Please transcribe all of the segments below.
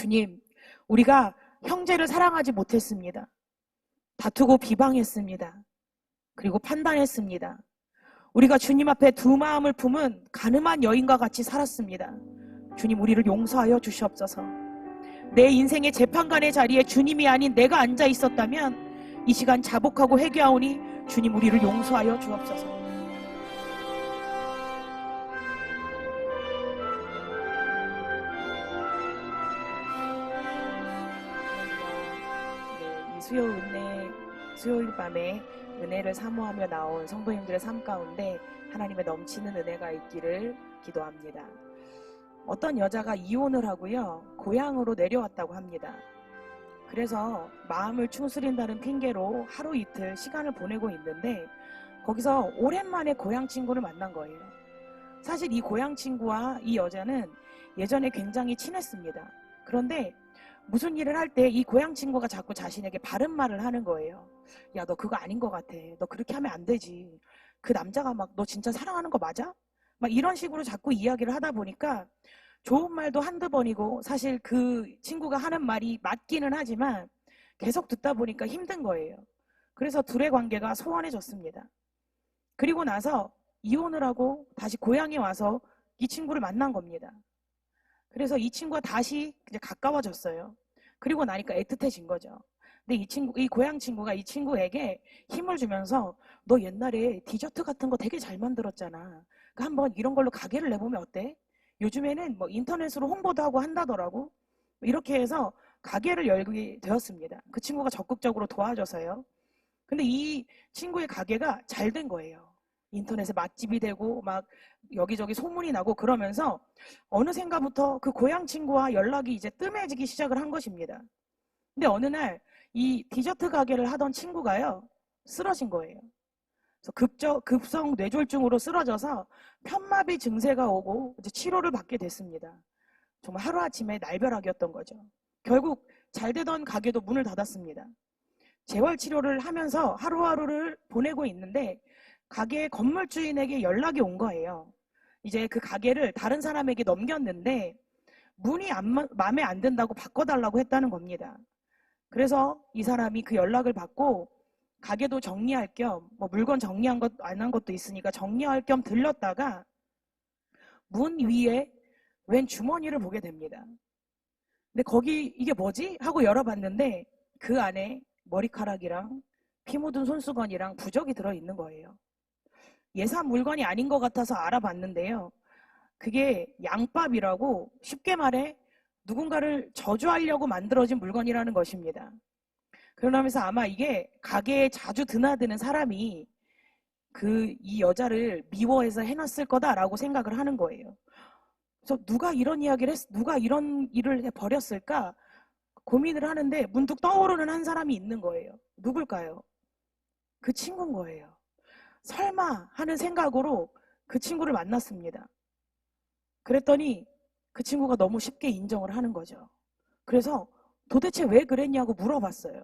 주님, 우리가 형제를 사랑하지 못했습니다. 다투고 비방했습니다. 그리고 판단했습니다. 우리가 주님 앞에 두 마음을 품은 가늠한 여인과 같이 살았습니다. 주님, 우리를 용서하여 주시옵소서. 내 인생의 재판관의 자리에 주님이 아닌 내가 앉아 있었다면 이 시간 자복하고 회개하오니 주님, 우리를 용서하여 주옵소서. 네, 이 수요일 밤에 은혜를 사모하며 나온 성도님들의 삶 가운데 하나님의 넘치는 은혜가 있기를 기도합니다. 어떤 여자가 이혼을 하고요, 고향으로 내려왔다고 합니다. 그래서 마음을 추스린다는 핑계로 하루 이틀 시간을 보내고 있는데 거기서 오랜만에 고향 친구를 만난 거예요. 사실 이 고향 친구와 이 여자는 예전에 굉장히 친했습니다. 그런데 무슨 일을 할 때 이 고향 친구가 자꾸 자신에게 바른 말을 하는 거예요. 야, 너 그거 아닌 것 같아. 너 그렇게 하면 안 되지. 그 남자가 막 너 진짜 사랑하는 거 맞아? 막 이런 식으로 자꾸 이야기를 하다 보니까 좋은 말도 한두 번이고 사실 그 친구가 하는 말이 맞기는 하지만 계속 듣다 보니까 힘든 거예요. 그래서 둘의 관계가 소원해졌습니다. 그리고 나서 이혼을 하고 다시 고향에 와서 이 친구를 만난 겁니다. 그래서 이 친구가 다시 이제 가까워졌어요. 그리고 나니까 애틋해진 거죠. 근데 이 고향 친구가 이 친구에게 힘을 주면서 너 옛날에 디저트 같은 거 되게 잘 만들었잖아. 그러니까 한번 이런 걸로 가게를 내보면 어때? 요즘에는 뭐 인터넷으로 홍보도 하고 한다더라고. 이렇게 해서 가게를 열게 되었습니다. 그 친구가 적극적으로 도와줘서요. 근데 이 친구의 가게가 잘 된 거예요. 인터넷에 맛집이 되고 막 여기저기 소문이 나고 그러면서 어느샌가부터 그 고향 친구와 연락이 이제 뜸해지기 시작을 한 것입니다. 근데 어느 날 이 디저트 가게를 하던 친구가요, 쓰러진 거예요. 그래서 급성 뇌졸중으로 쓰러져서 편마비 증세가 오고 이제 치료를 받게 됐습니다. 정말 하루아침에 날벼락이었던 거죠. 결국 잘 되던 가게도 문을 닫았습니다. 재활 치료를 하면서 하루하루를 보내고 있는데 가게 건물주인에게 연락이 온 거예요. 이제 그 가게를 다른 사람에게 넘겼는데 문이 마음에 안 든다고 바꿔달라고 했다는 겁니다. 그래서 이 사람이 그 연락을 받고 가게도 정리할 겸 뭐 물건 정리한 것 안 한 것도 있으니까 정리할 겸 들렀다가 문 위에 웬 주머니를 보게 됩니다. 근데 거기 이게 뭐지? 하고 열어봤는데 그 안에 머리카락이랑 피 묻은 손수건이랑 부적이 들어있는 거예요. 예산 물건이 아닌 것 같아서 알아봤는데요. 그게 양밥이라고 쉽게 말해 누군가를 저주하려고 만들어진 물건이라는 것입니다. 그러면서 아마 이게 가게에 자주 드나드는 사람이 이 여자를 미워해서 해놨을 거다라고 생각을 하는 거예요. 그래서 누가 이런 일을 해버렸을까 고민을 하는데 문득 떠오르는 한 사람이 있는 거예요. 누굴까요? 그 친구인 거예요. 설마 하는 생각으로 그 친구를 만났습니다. 그랬더니 그 친구가 너무 쉽게 인정을 하는 거죠. 그래서 도대체 왜 그랬냐고 물어봤어요.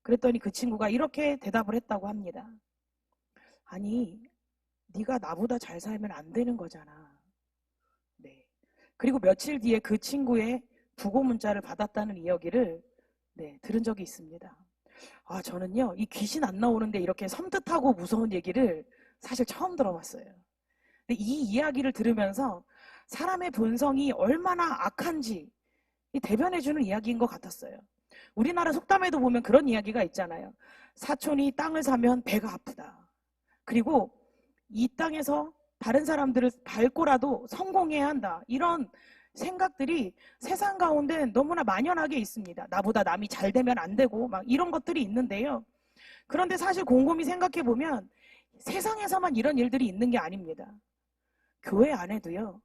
그랬더니 그 친구가 이렇게 대답을 했다고 합니다. 아니, 네가 나보다 잘 살면 안 되는 거잖아. 네. 그리고 며칠 뒤에 그 친구의 부고 문자를 받았다는 이야기를 들은 적이 있습니다. 아, 저는요, 이 귀신 안 나오는데 이렇게 섬뜩하고 무서운 얘기를 사실 처음 들어봤어요. 근데 이 이야기를 들으면서 사람의 본성이 얼마나 악한지 대변해주는 이야기인 것 같았어요. 우리나라 속담에도 보면 그런 이야기가 있잖아요. 사촌이 땅을 사면 배가 아프다. 그리고 이 땅에서 다른 사람들을 밟고라도 성공해야 한다. 이런 생각들이 세상 가운데 너무나 만연하게 있습니다. 나보다 남이 잘 되면 안 되고 막 이런 것들이 있는데요. 그런데 사실 곰곰이 생각해 보면 세상에서만 이런 일들이 있는 게 아닙니다. 교회 안에도요.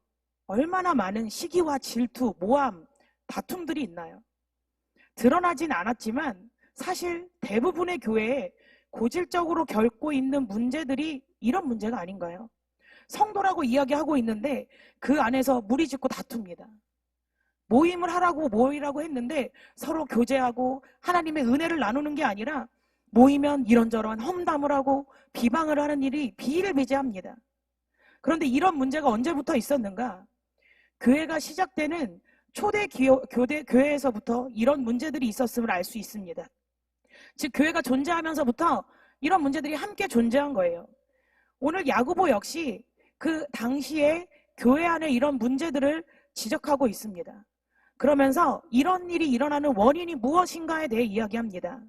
얼마나 많은 시기와 질투, 모함, 다툼들이 있나요? 드러나진 않았지만 사실 대부분의 교회에 고질적으로 겪고 있는 문제들이 이런 문제가 아닌가요? 성도라고 이야기하고 있는데 그 안에서 무리짓고 다툽니다. 모임을 하라고 모이라고 했는데 서로 교제하고 하나님의 은혜를 나누는 게 아니라 모이면 이런저런 험담을 하고 비방을 하는 일이 비일비재합니다. 그런데 이런 문제가 언제부터 있었는가? 교회가 시작되는 초대 교회에서부터 이런 문제들이 있었음을 알 수 있습니다. 즉 교회가 존재하면서부터 이런 문제들이 함께 존재한 거예요. 오늘 야고보 역시 그 당시에 교회 안에 이런 문제들을 지적하고 있습니다. 그러면서 이런 일이 일어나는 원인이 무엇인가에 대해 이야기합니다.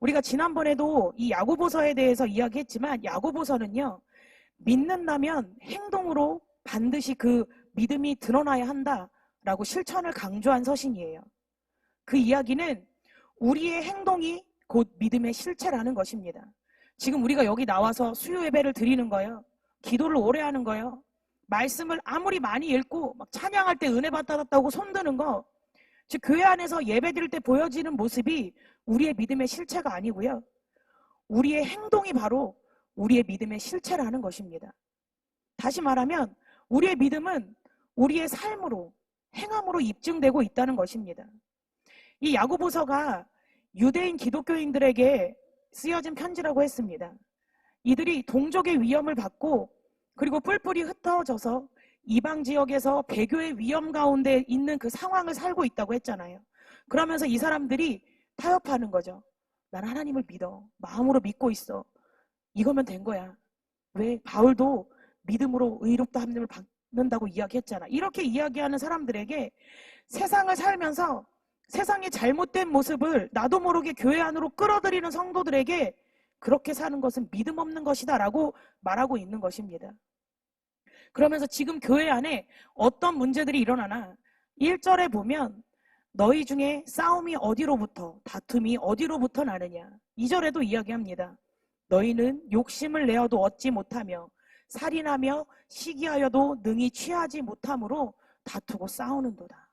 우리가 지난번에도 이 야고보서에 대해서 이야기했지만 야고보서는요, 믿는다면 행동으로 반드시 그 믿음이 드러나야 한다라고 실천을 강조한 서신이에요. 그 이야기는 우리의 행동이 곧 믿음의 실체라는 것입니다. 지금 우리가 여기 나와서 수요 예배를 드리는 거예요. 기도를 오래 하는 거예요. 말씀을 아무리 많이 읽고 막 찬양할 때 은혜 받았다고 손드는 거, 즉 교회 안에서 예배 드릴 때 보여지는 모습이 우리의 믿음의 실체가 아니고요. 우리의 행동이 바로 우리의 믿음의 실체라는 것입니다. 다시 말하면 우리의 믿음은 우리의 삶으로, 행함으로 입증되고 있다는 것입니다. 이 야고보서가 유대인 기독교인들에게 쓰여진 편지라고 했습니다. 이들이 동족의 위험을 받고 그리고 뿔뿔이 흩어져서 이방 지역에서 배교의 위험 가운데 있는 그 상황을 살고 있다고 했잖아요. 그러면서 이 사람들이 타협하는 거죠. 난 하나님을 믿어. 마음으로 믿고 있어. 이거면 된 거야. 왜? 바울도 믿음으로 의롭다 함을 받는다고 이야기했잖아. 이렇게 이야기하는 사람들에게 세상을 살면서 세상의 잘못된 모습을 나도 모르게 교회 안으로 끌어들이는 성도들에게 그렇게 사는 것은 믿음 없는 것이다 라고 말하고 있는 것입니다. 그러면서 지금 교회 안에 어떤 문제들이 일어나나 1절에 보면 너희 중에 싸움이 어디로부터, 다툼이 어디로부터 나느냐. 2절에도 이야기합니다. 너희는 욕심을 내어도 얻지 못하며 살인하며 시기하여도 능히 취하지 못함으로 다투고 싸우는도다.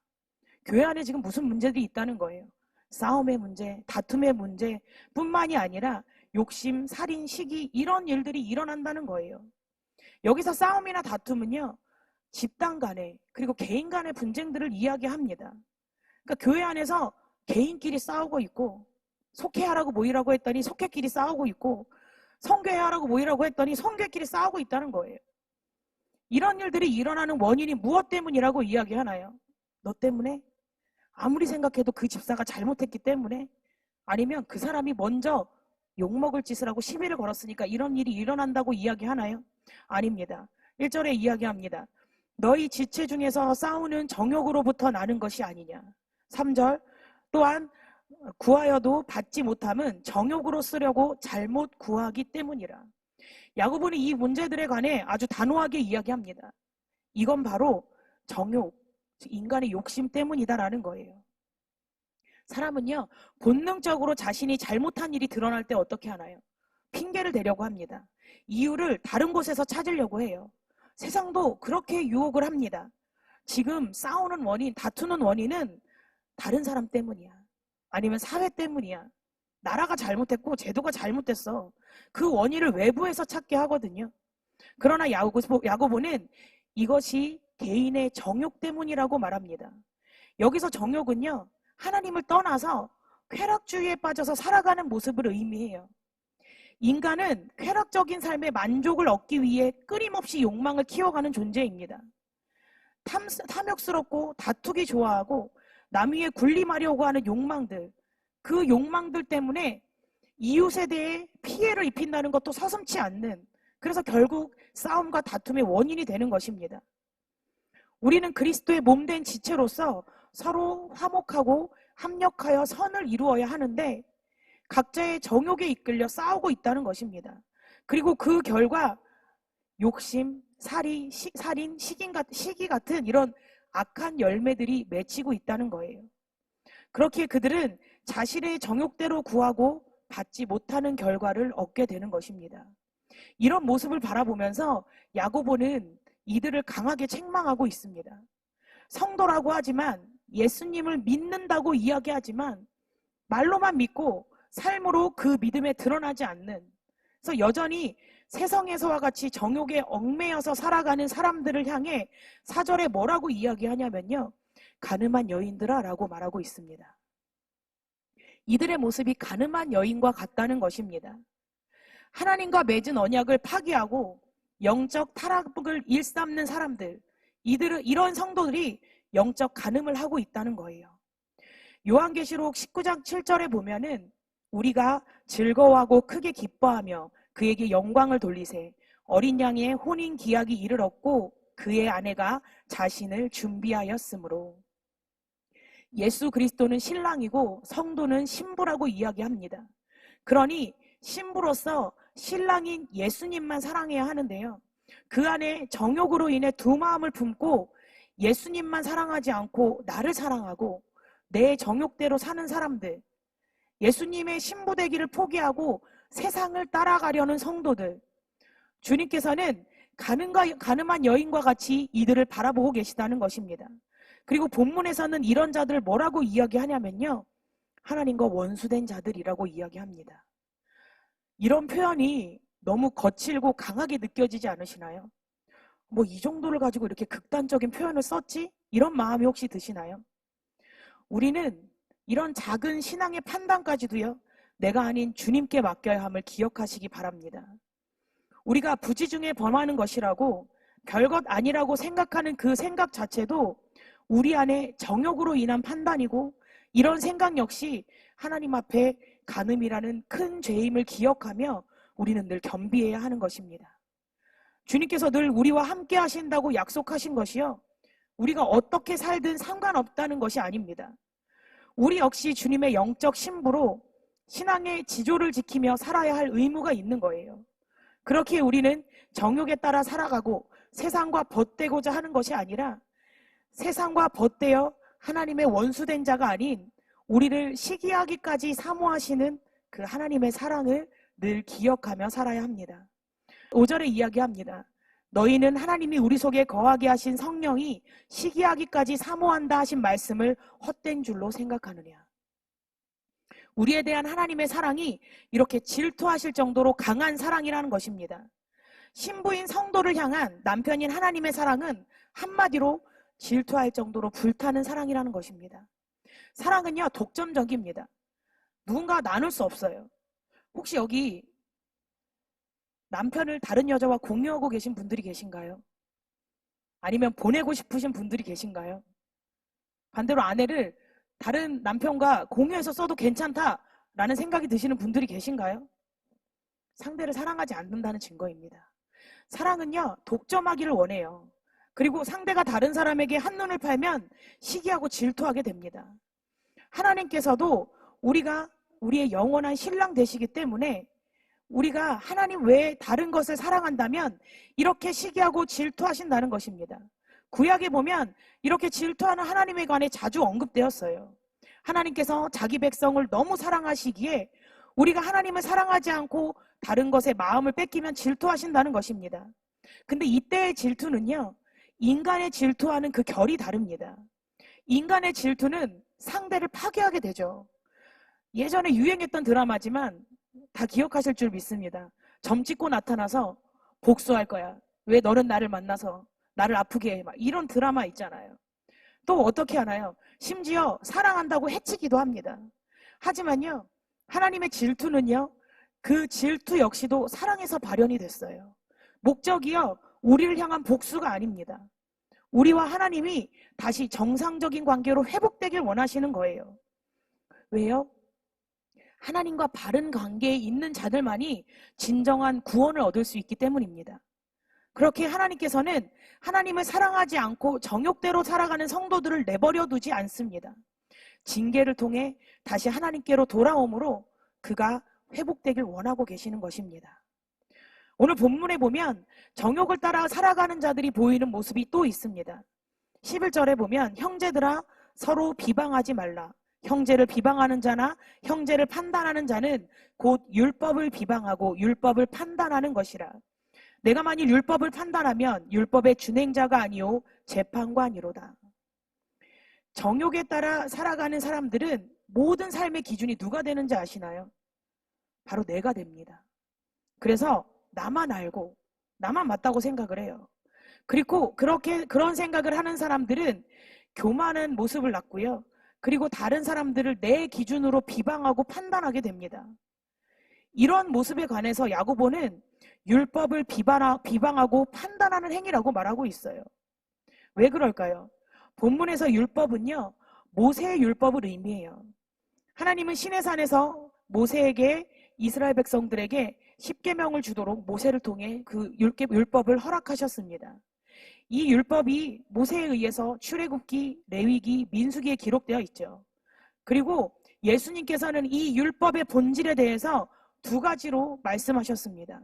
교회 안에 지금 무슨 문제들이 있다는 거예요. 싸움의 문제, 다툼의 문제 뿐만이 아니라 욕심, 살인, 시기 이런 일들이 일어난다는 거예요. 여기서 싸움이나 다툼은요, 집단 간에 그리고 개인 간의 분쟁들을 이야기합니다. 그러니까 교회 안에서 개인끼리 싸우고 있고, 속회하라고 모이라고 했더니 속회끼리 싸우고 있고, 성교회하라고 모이라고 했더니 성교회끼리 싸우고 있다는 거예요. 이런 일들이 일어나는 원인이 무엇 때문이라고 이야기하나요? 너 때문에? 아무리 생각해도 그 집사가 잘못했기 때문에? 아니면 그 사람이 먼저 욕먹을 짓을 하고 시비를 걸었으니까 이런 일이 일어난다고 이야기하나요? 아닙니다. 1절에 이야기합니다. 너희 지체 중에서 싸우는 정욕으로부터 나는 것이 아니냐. 3절 또한 구하여도 받지 못함은 정욕으로 쓰려고 잘못 구하기 때문이라. 야고보는 이 문제들에 관해 아주 단호하게 이야기합니다. 이건 바로 정욕, 인간의 욕심 때문이다라는 거예요. 사람은요, 본능적으로 자신이 잘못한 일이 드러날 때 어떻게 하나요? 핑계를 대려고 합니다. 이유를 다른 곳에서 찾으려고 해요. 세상도 그렇게 유혹을 합니다. 지금 싸우는 원인, 다투는 원인은 다른 사람 때문이야. 아니면 사회 때문이야. 나라가 잘못했고 제도가 잘못됐어. 그 원인을 외부에서 찾게 하거든요. 그러나 야고보는 이것이 개인의 정욕 때문이라고 말합니다. 여기서 정욕은요, 하나님을 떠나서 쾌락주의에 빠져서 살아가는 모습을 의미해요. 인간은 쾌락적인 삶의 만족을 얻기 위해 끊임없이 욕망을 키워가는 존재입니다. 탐욕스럽고 다투기 좋아하고 남 위에 군림하려고 하는 욕망들, 그 욕망들 때문에 이웃에 대해 피해를 입힌다는 것도 서슴지 않는, 그래서 결국 싸움과 다툼의 원인이 되는 것입니다. 우리는 그리스도의 몸된 지체로서 서로 화목하고 합력하여 선을 이루어야 하는데 각자의 정욕에 이끌려 싸우고 있다는 것입니다. 그리고 그 결과 욕심, 살인, 시기 같은 이런 악한 열매들이 맺히고 있다는 거예요. 그렇기에 그들은 자신의 정욕대로 구하고 받지 못하는 결과를 얻게 되는 것입니다. 이런 모습을 바라보면서 야고보는 이들을 강하게 책망하고 있습니다. 성도라고 하지만, 예수님을 믿는다고 이야기하지만 말로만 믿고 삶으로 그 믿음에 드러나지 않는, 그래서 여전히 세상에서와 같이 정욕에 얽매여서 살아가는 사람들을 향해 4절에 뭐라고 이야기하냐면요, 가늠한 여인들아 라고 말하고 있습니다. 이들의 모습이 가늠한 여인과 같다는 것입니다. 하나님과 맺은 언약을 파기하고 영적 타락을 일삼는 사람들, 이런 성도들이 영적 간음을 하고 있다는 거예요. 요한계시록 19장 7절에 보면은 우리가 즐거워하고 크게 기뻐하며 그에게 영광을 돌리세 어린 양의 혼인 기약이 이르렀고 그의 아내가 자신을 준비하였으므로. 예수 그리스도는 신랑이고 성도는 신부라고 이야기합니다. 그러니 신부로서 신랑인 예수님만 사랑해야 하는데요. 그 안에 정욕으로 인해 두 마음을 품고 예수님만 사랑하지 않고 나를 사랑하고 내 정욕대로 사는 사람들, 예수님의 신부 되기를 포기하고 세상을 따라가려는 성도들, 주님께서는 가늠한 여인과 같이 이들을 바라보고 계시다는 것입니다. 그리고 본문에서는 이런 자들을 뭐라고 이야기하냐면요, 하나님과 원수된 자들이라고 이야기합니다. 이런 표현이 너무 거칠고 강하게 느껴지지 않으시나요? 뭐 이 정도를 가지고 이렇게 극단적인 표현을 썼지? 이런 마음이 혹시 드시나요? 우리는 이런 작은 신앙의 판단까지도요, 내가 아닌 주님께 맡겨야 함을 기억하시기 바랍니다. 우리가 부지 중에 범하는 것이라고 별것 아니라고 생각하는 그 생각 자체도 우리 안에 정욕으로 인한 판단이고, 이런 생각 역시 하나님 앞에 간음이라는 큰 죄임을 기억하며 우리는 늘 겸비해야 하는 것입니다. 주님께서 늘 우리와 함께 하신다고 약속하신 것이요, 우리가 어떻게 살든 상관없다는 것이 아닙니다. 우리 역시 주님의 영적 신부로 신앙의 지조를 지키며 살아야 할 의무가 있는 거예요. 그렇게 우리는 정욕에 따라 살아가고 세상과 벗되고자 하는 것이 아니라 세상과 벗되어 하나님의 원수된 자가 아닌 우리를 시기하기까지 사모하시는 그 하나님의 사랑을 늘 기억하며 살아야 합니다. 5절에 이야기합니다. 너희는 하나님이 우리 속에 거하게 하신 성령이 시기하기까지 사모한다 하신 말씀을 헛된 줄로 생각하느냐. 우리에 대한 하나님의 사랑이 이렇게 질투하실 정도로 강한 사랑이라는 것입니다. 신부인 성도를 향한 남편인 하나님의 사랑은 한마디로 질투할 정도로 불타는 사랑이라는 것입니다. 사랑은요, 독점적입니다. 누군가 나눌 수 없어요. 혹시 여기 남편을 다른 여자와 공유하고 계신 분들이 계신가요? 아니면 보내고 싶으신 분들이 계신가요? 반대로 아내를 다른 남편과 공유해서 써도 괜찮다라는 생각이 드시는 분들이 계신가요? 상대를 사랑하지 않는다는 증거입니다. 사랑은요, 독점하기를 원해요. 그리고 상대가 다른 사람에게 한눈을 팔면 시기하고 질투하게 됩니다. 하나님께서도 우리가 우리의 영원한 신랑 되시기 때문에 우리가 하나님 외에 다른 것을 사랑한다면 이렇게 시기하고 질투하신다는 것입니다. 구약에 보면 이렇게 질투하는 하나님에 관해 자주 언급되었어요. 하나님께서 자기 백성을 너무 사랑하시기에 우리가 하나님을 사랑하지 않고 다른 것에 마음을 뺏기면 질투하신다는 것입니다. 근데 이때의 질투는요, 인간의 질투와는 그 결이 다릅니다. 인간의 질투는 상대를 파괴하게 되죠. 예전에 유행했던 드라마지만 다 기억하실 줄 믿습니다. 점 찍고 나타나서 복수할 거야. 왜 너는 나를 만나서 나를 아프게 해. 막 이런 드라마 있잖아요. 또 어떻게 하나요? 심지어 사랑한다고 해치기도 합니다. 하지만요, 하나님의 질투는요, 그 질투 역시도 사랑에서 발현이 됐어요. 목적이요, 우리를 향한 복수가 아닙니다. 우리와 하나님이 다시 정상적인 관계로 회복되길 원하시는 거예요. 왜요? 하나님과 바른 관계에 있는 자들만이 진정한 구원을 얻을 수 있기 때문입니다. 그렇게 하나님께서는 하나님을 사랑하지 않고 정욕대로 살아가는 성도들을 내버려 두지 않습니다. 징계를 통해 다시 하나님께로 돌아옴으로 그가 회복되길 원하고 계시는 것입니다. 오늘 본문에 보면 정욕을 따라 살아가는 자들이 보이는 모습이 또 있습니다. 11절에 보면 형제들아 서로 비방하지 말라. 형제를 비방하는 자나 형제를 판단하는 자는 곧 율법을 비방하고 율법을 판단하는 것이라. 내가 만일 율법을 판단하면 율법의 준행자가 아니오 재판관이로다. 정욕에 따라 살아가는 사람들은 모든 삶의 기준이 누가 되는지 아시나요? 바로 내가 됩니다. 그래서 나만 알고 나만 맞다고 생각을 해요. 그리고 그런 생각을 하는 사람들은 교만한 모습을 낳고요. 그리고 다른 사람들을 내 기준으로 비방하고 판단하게 됩니다. 이런 모습에 관해서 야고보는 율법을 비방하고 판단하는 행위라고 말하고 있어요. 왜 그럴까요? 본문에서 율법은요, 모세의 율법을 의미해요. 하나님은 시내산에서 모세에게 이스라엘 백성들에게 십계명을 주도록 모세를 통해 그 율법을 허락하셨습니다. 이 율법이 모세에 의해서 출애굽기, 레위기, 민수기에 기록되어 있죠. 그리고 예수님께서는 이 율법의 본질에 대해서 두 가지로 말씀하셨습니다.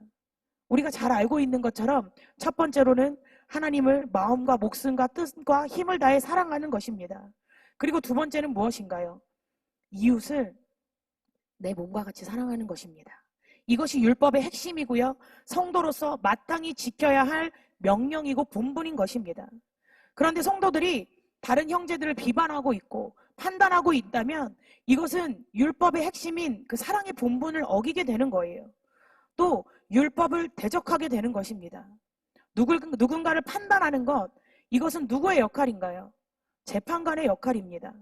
우리가 잘 알고 있는 것처럼 첫 번째로는 하나님을 마음과 목숨과 뜻과 힘을 다해 사랑하는 것입니다. 그리고 두 번째는 무엇인가요? 이웃을 내 몸과 같이 사랑하는 것입니다. 이것이 율법의 핵심이고요. 성도로서 마땅히 지켜야 할 명령이고 본분인 것입니다. 그런데 성도들이 다른 형제들을 비판하고 있고 판단하고 있다면 이것은 율법의 핵심인 그 사랑의 본분을 어기게 되는 거예요. 또 율법을 대적하게 되는 것입니다. 누군가를 판단하는 것, 이것은 누구의 역할인가요? 재판관의 역할입니다.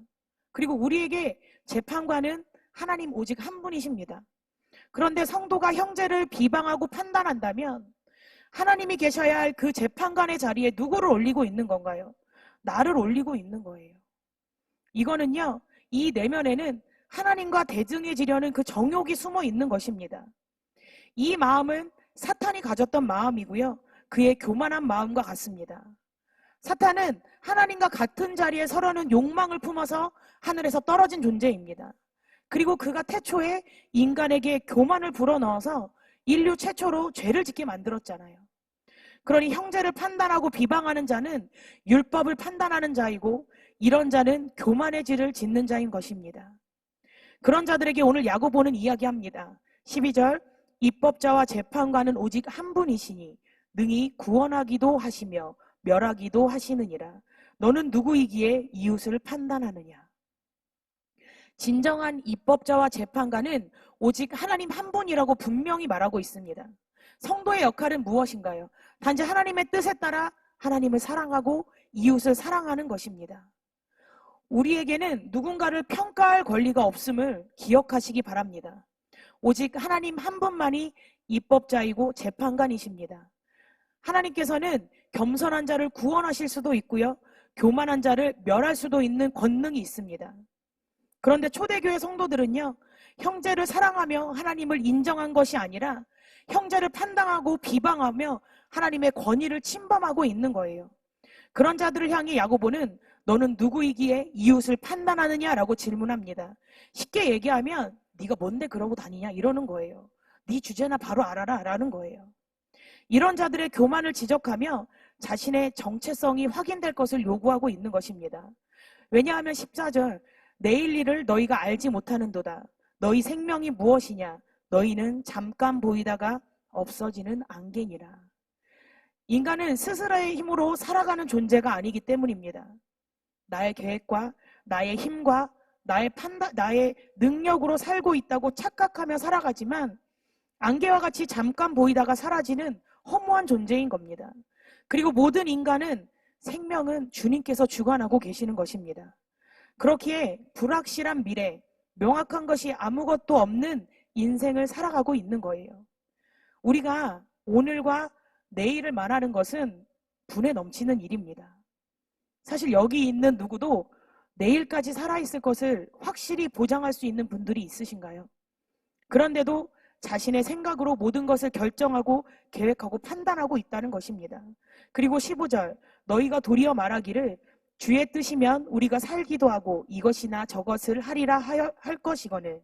그리고 우리에게 재판관은 하나님 오직 한 분이십니다. 그런데 성도가 형제를 비방하고 판단한다면 하나님이 계셔야 할 그 재판관의 자리에 누구를 올리고 있는 건가요? 나를 올리고 있는 거예요. 이거는요, 이 내면에는 하나님과 대등해지려는 그 정욕이 숨어 있는 것입니다. 이 마음은 사탄이 가졌던 마음이고요. 그의 교만한 마음과 같습니다. 사탄은 하나님과 같은 자리에 서려는 욕망을 품어서 하늘에서 떨어진 존재입니다. 그리고 그가 태초에 인간에게 교만을 불어넣어서 인류 최초로 죄를 짓게 만들었잖아요. 그러니 형제를 판단하고 비방하는 자는 율법을 판단하는 자이고 이런 자는 교만의 죄를 짓는 자인 것입니다. 그런 자들에게 오늘 야고보는 이야기합니다. 12절, 입법자와 재판관은 오직 한 분이시니 능히 구원하기도 하시며 멸하기도 하시느니라. 너는 누구이기에 이웃을 판단하느냐. 진정한 입법자와 재판관은 오직 하나님 한 분이라고 분명히 말하고 있습니다. 성도의 역할은 무엇인가요? 단지 하나님의 뜻에 따라 하나님을 사랑하고 이웃을 사랑하는 것입니다. 우리에게는 누군가를 평가할 권리가 없음을 기억하시기 바랍니다. 오직 하나님 한 분만이 입법자이고 재판관이십니다. 하나님께서는 겸손한 자를 구원하실 수도 있고요. 교만한 자를 멸할 수도 있는 권능이 있습니다. 그런데 초대교회 성도들은요, 형제를 사랑하며 하나님을 인정한 것이 아니라 형제를 판단하고 비방하며 하나님의 권위를 침범하고 있는 거예요. 그런 자들을 향해 야고보는 너는 누구이기에 이웃을 판단하느냐라고 질문합니다. 쉽게 얘기하면 네가 뭔데 그러고 다니냐 이러는 거예요. 네 주제나 바로 알아라 라는 거예요. 이런 자들의 교만을 지적하며 자신의 정체성이 확인될 것을 요구하고 있는 것입니다. 왜냐하면 14절, 내일 일을 너희가 알지 못하는도다. 너희 생명이 무엇이냐? 너희는 잠깐 보이다가 없어지는 안개니라. 인간은 스스로의 힘으로 살아가는 존재가 아니기 때문입니다. 나의 계획과 나의 힘과 나의 능력으로 살고 있다고 착각하며 살아가지만 안개와 같이 잠깐 보이다가 사라지는 허무한 존재인 겁니다. 그리고 모든 인간은 생명은 주님께서 주관하고 계시는 것입니다. 그렇기에 불확실한 미래, 명확한 것이 아무것도 없는 인생을 살아가고 있는 거예요. 우리가 오늘과 내일을 말하는 것은 분에 넘치는 일입니다. 사실 여기 있는 누구도 내일까지 살아있을 것을 확실히 보장할 수 있는 분들이 있으신가요? 그런데도 자신의 생각으로 모든 것을 결정하고 계획하고 판단하고 있다는 것입니다. 그리고 15절, 너희가 도리어 말하기를 주의 뜻이면 우리가 살기도 하고 이것이나 저것을 하리라 할 것이거늘.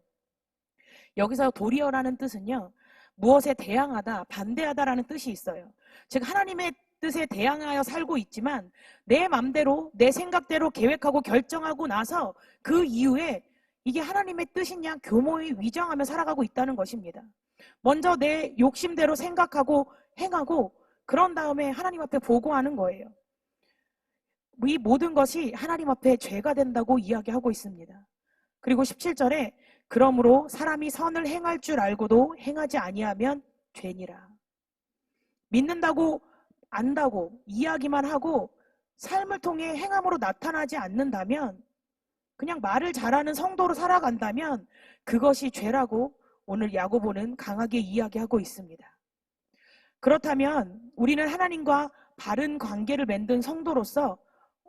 여기서 도리어라는 뜻은요, 무엇에 대항하다, 반대하다라는 뜻이 있어요. 즉 하나님의 뜻에 대항하여 살고 있지만 내 맘대로 내 생각대로 계획하고 결정하고 나서 그 이후에 이게 하나님의 뜻이냐 교모히 위장하며 살아가고 있다는 것입니다. 먼저 내 욕심대로 생각하고 행하고 그런 다음에 하나님 앞에 보고하는 거예요. 이 모든 것이 하나님 앞에 죄가 된다고 이야기하고 있습니다. 그리고 17절에 그러므로 사람이 선을 행할 줄 알고도 행하지 아니하면 죄니라. 믿는다고 안다고 이야기만 하고 삶을 통해 행함으로 나타나지 않는다면, 그냥 말을 잘하는 성도로 살아간다면 그것이 죄라고 오늘 야고보는 강하게 이야기하고 있습니다. 그렇다면 우리는 하나님과 바른 관계를 맺는 성도로서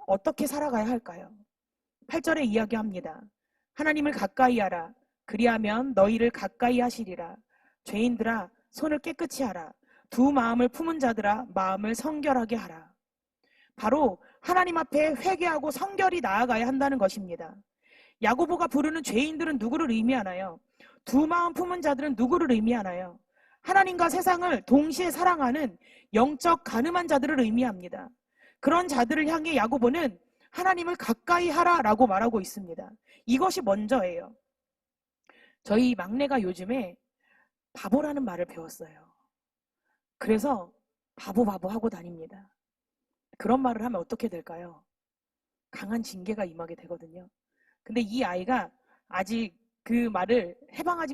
어떻게 살아가야 할까요? 8절에 이야기합니다. 하나님을 가까이 하라. 그리하면 너희를 가까이 하시리라. 죄인들아 손을 깨끗이 하라. 두 마음을 품은 자들아 마음을 성결하게 하라. 바로 하나님 앞에 회개하고 성결히 나아가야 한다는 것입니다. 야고보가 부르는 죄인들은 누구를 의미하나요? 두 마음 품은 자들은 누구를 의미하나요? 하나님과 세상을 동시에 사랑하는 영적 가늠한 자들을 의미합니다. 그런 자들을 향해 야고보는 하나님을 가까이 하라라고 말하고 있습니다. 이것이 먼저예요. 저희 막내가 요즘에 바보라는 말을 배웠어요. 그래서 바보 하고 다닙니다. 그런 말을 하면 어떻게 될까요? 강한 징계가 임하게 되거든요. 근데 이 아이가 아직 그 말을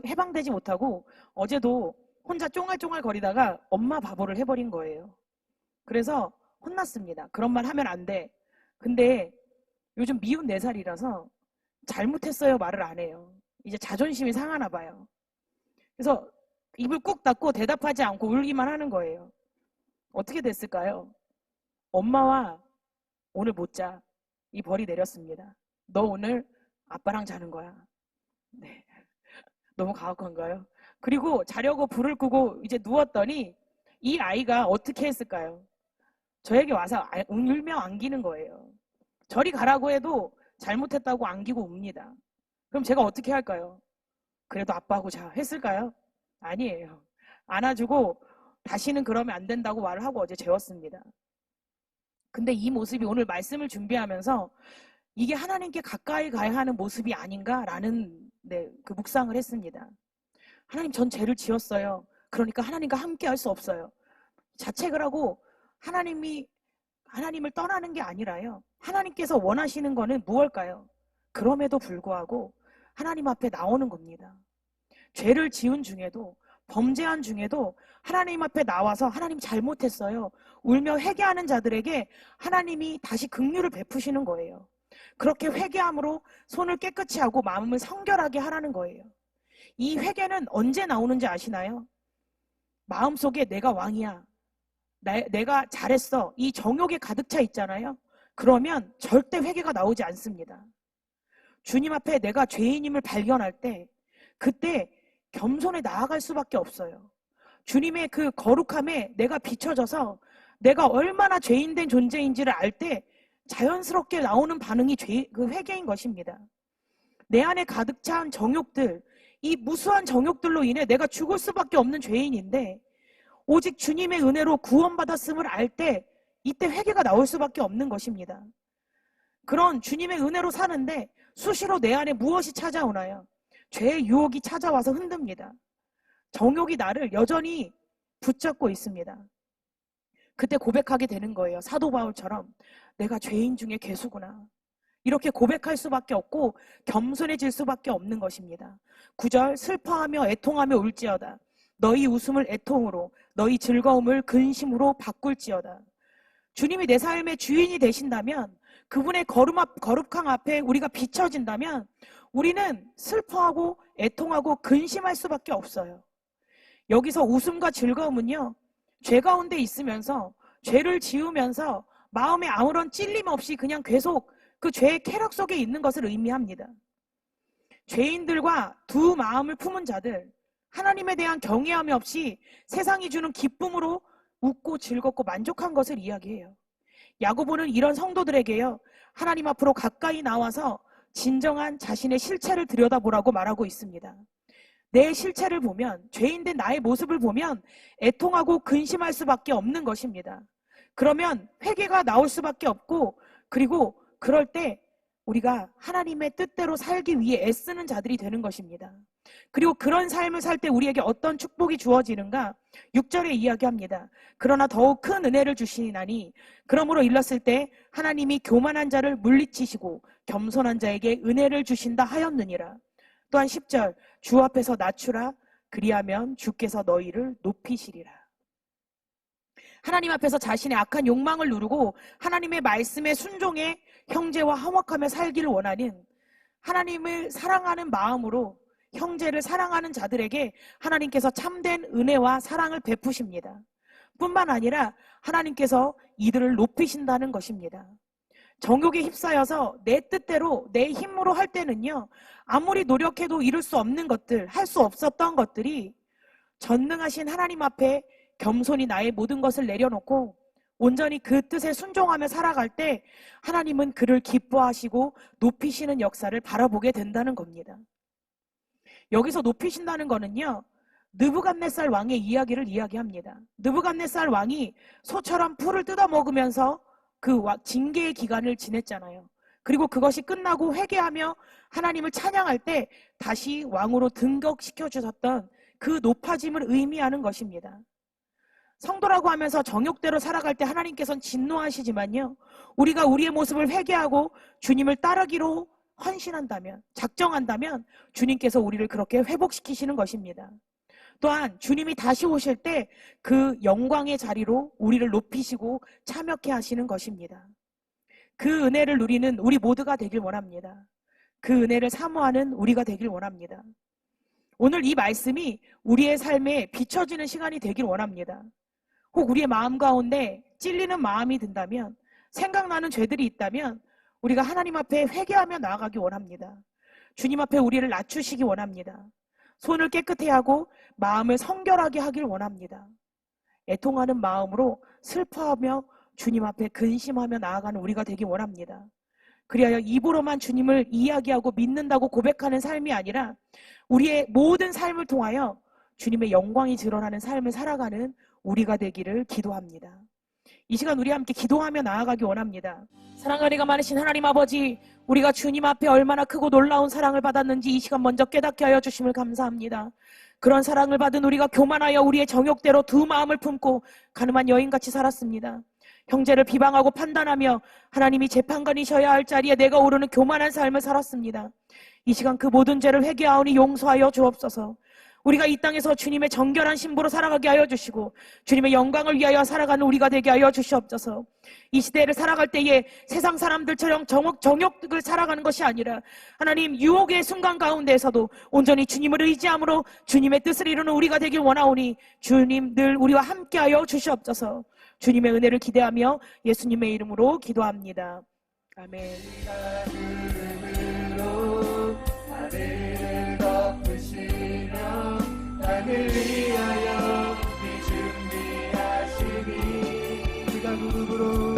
해방되지 못하고 어제도 혼자 쫑알쫑알 거리다가 엄마 바보를 해버린 거예요. 그래서 혼났습니다. 그런 말 하면 안 돼. 근데 요즘 미운 4살이라서 잘못했어요 말을 안 해요. 이제 자존심이 상하나 봐요. 그래서 입을 꾹 닫고 대답하지 않고 울기만 하는 거예요. 어떻게 됐을까요? 엄마와 오늘 못 자. 이 벌이 내렸습니다. 너 오늘 아빠랑 자는 거야. 네. 너무 가혹한가요? 그리고 자려고 불을 끄고 이제 누웠더니 이 아이가 어떻게 했을까요? 저에게 와서 울며 안기는 거예요. 저리 가라고 해도 잘못했다고 안기고 웁니다. 그럼 제가 어떻게 할까요? 그래도 아빠하고 자 했을까요? 아니에요. 안아주고 다시는 그러면 안 된다고 말을 하고 어제 재웠습니다. 근데 이 모습이 오늘 말씀을 준비하면서 이게 하나님께 가까이 가야 하는 모습이 아닌가라는 그 묵상을 했습니다. 하나님 전 죄를 지었어요. 그러니까 하나님과 함께 할 수 없어요. 자책을 하고 하나님을 떠나는 게 아니라요. 하나님께서 원하시는 거는 무엇일까요? 그럼에도 불구하고 하나님 앞에 나오는 겁니다. 죄를 지은 중에도 범죄한 중에도 하나님 앞에 나와서 하나님 잘못했어요. 울며 회개하는 자들에게 하나님이 다시 긍휼을 베푸시는 거예요. 그렇게 회개함으로 손을 깨끗이 하고 마음을 성결하게 하라는 거예요. 이 회개는 언제 나오는지 아시나요? 마음속에 내가 왕이야. 내가 잘했어. 이 정욕에 가득 차 있잖아요. 그러면 절대 회개가 나오지 않습니다. 주님 앞에 내가 죄인임을 발견할 때 그때 겸손에 나아갈 수밖에 없어요. 주님의 그 거룩함에 내가 비춰져서 내가 얼마나 죄인된 존재인지를 알 때 자연스럽게 나오는 반응이 그 회개인 것입니다. 내 안에 가득 찬 정욕들, 이 무수한 정욕들로 인해 내가 죽을 수밖에 없는 죄인인데 오직 주님의 은혜로 구원받았음을 알 때 이때 회개가 나올 수밖에 없는 것입니다. 그런 주님의 은혜로 사는데 수시로 내 안에 무엇이 찾아오나요? 죄의 유혹이 찾아와서 흔듭니다. 정욕이 나를 여전히 붙잡고 있습니다. 그때 고백하게 되는 거예요. 사도 바울처럼 내가 죄인 중에 괴수구나. 이렇게 고백할 수밖에 없고 겸손해질 수밖에 없는 것입니다. 9절 슬퍼하며 애통하며 울지어다. 너희 웃음을 애통으로 너희 즐거움을 근심으로 바꿀지어다. 주님이 내 삶의 주인이 되신다면 그분의 거룩함 앞에 우리가 비춰진다면 우리는 슬퍼하고 애통하고 근심할 수밖에 없어요. 여기서 웃음과 즐거움은요, 죄 가운데 있으면서 죄를 지으면서 마음에 아무런 찔림 없이 그냥 계속 그 죄의 쾌락 속에 있는 것을 의미합니다. 죄인들과 두 마음을 품은 자들, 하나님에 대한 경외함이 없이 세상이 주는 기쁨으로 웃고 즐겁고 만족한 것을 이야기해요. 야고보는 이런 성도들에게요, 하나님 앞으로 가까이 나와서 진정한 자신의 실체를 들여다보라고 말하고 있습니다. 내 실체를 보면, 죄인된 나의 모습을 보면 애통하고 근심할 수밖에 없는 것입니다. 그러면 회개가 나올 수밖에 없고, 그리고 그럴 때 우리가 하나님의 뜻대로 살기 위해 애쓰는 자들이 되는 것입니다. 그리고 그런 삶을 살 때 우리에게 어떤 축복이 주어지는가? 6절에 이야기합니다. 그러나 더욱 큰 은혜를 주시나니 그러므로 일렀을 때 하나님이 교만한 자를 물리치시고 겸손한 자에게 은혜를 주신다 하였느니라. 또한 10절 주 앞에서 낮추라. 그리하면 주께서 너희를 높이시리라. 하나님 앞에서 자신의 악한 욕망을 누르고 하나님의 말씀에 순종해 형제와 화목하며 살기를 원하는, 하나님을 사랑하는 마음으로 형제를 사랑하는 자들에게 하나님께서 참된 은혜와 사랑을 베푸십니다. 뿐만 아니라 하나님께서 이들을 높이신다는 것입니다. 정욕에 휩싸여서 내 뜻대로 내 힘으로 할 때는요, 아무리 노력해도 이룰 수 없는 것들, 할 수 없었던 것들이 전능하신 하나님 앞에 겸손히 나의 모든 것을 내려놓고 온전히 그 뜻에 순종하며 살아갈 때 하나님은 그를 기뻐하시고 높이시는 역사를 바라보게 된다는 겁니다. 여기서 높이신다는 거는요, 느부갓네살 왕의 이야기를 이야기합니다. 느부갓네살 왕이 소처럼 풀을 뜯어먹으면서 그 징계의 기간을 지냈잖아요. 그리고 그것이 끝나고 회개하며 하나님을 찬양할 때 다시 왕으로 등극시켜 주셨던 그 높아짐을 의미하는 것입니다. 성도라고 하면서 정욕대로 살아갈 때 하나님께서는 진노하시지만요, 우리가 우리의 모습을 회개하고 주님을 따르기로 헌신한다면, 작정한다면 주님께서 우리를 그렇게 회복시키시는 것입니다. 또한 주님이 다시 오실 때 그 영광의 자리로 우리를 높이시고 참여케 하시는 것입니다. 그 은혜를 누리는 우리 모두가 되길 원합니다. 그 은혜를 사모하는 우리가 되길 원합니다. 오늘 이 말씀이 우리의 삶에 비춰지는 시간이 되길 원합니다. 혹 우리의 마음 가운데 찔리는 마음이 든다면, 생각나는 죄들이 있다면 우리가 하나님 앞에 회개하며 나아가기 원합니다. 주님 앞에 우리를 낮추시기 원합니다. 손을 깨끗해 하고 마음을 성결하게 하길 원합니다. 애통하는 마음으로 슬퍼하며 주님 앞에 근심하며 나아가는 우리가 되기 원합니다. 그리하여 입으로만 주님을 이야기하고 믿는다고 고백하는 삶이 아니라 우리의 모든 삶을 통하여 주님의 영광이 드러나는 삶을 살아가는 우리가 되기를 기도합니다. 이 시간 우리 함께 기도하며 나아가기 원합니다. 사랑과 은혜가 많으신 하나님 아버지, 우리가 주님 앞에 얼마나 크고 놀라운 사랑을 받았는지 이 시간 먼저 깨닫게 하여 주심을 감사합니다. 그런 사랑을 받은 우리가 교만하여 우리의 정욕대로 두 마음을 품고 가늠한 여인같이 살았습니다. 형제를 비방하고 판단하며 하나님이 재판관이셔야 할 자리에 내가 오르는 교만한 삶을 살았습니다. 이 시간 그 모든 죄를 회개하오니 용서하여 주옵소서. 우리가 이 땅에서 주님의 정결한 신부로 살아가게 하여 주시고 주님의 영광을 위하여 살아가는 우리가 되게 하여 주시옵소서. 이 시대를 살아갈 때에 세상 사람들처럼 정욕을 살아가는 것이 아니라 하나님, 유혹의 순간 가운데에서도 온전히 주님을 의지함으로 주님의 뜻을 이루는 우리가 되길 원하오니 주님 늘 우리와 함께하여 주시옵소서. 주님의 은혜를 기대하며 예수님의 이름으로 기도합니다. 아멘. 나를 위하여 준비하시니 우리가 무릎으로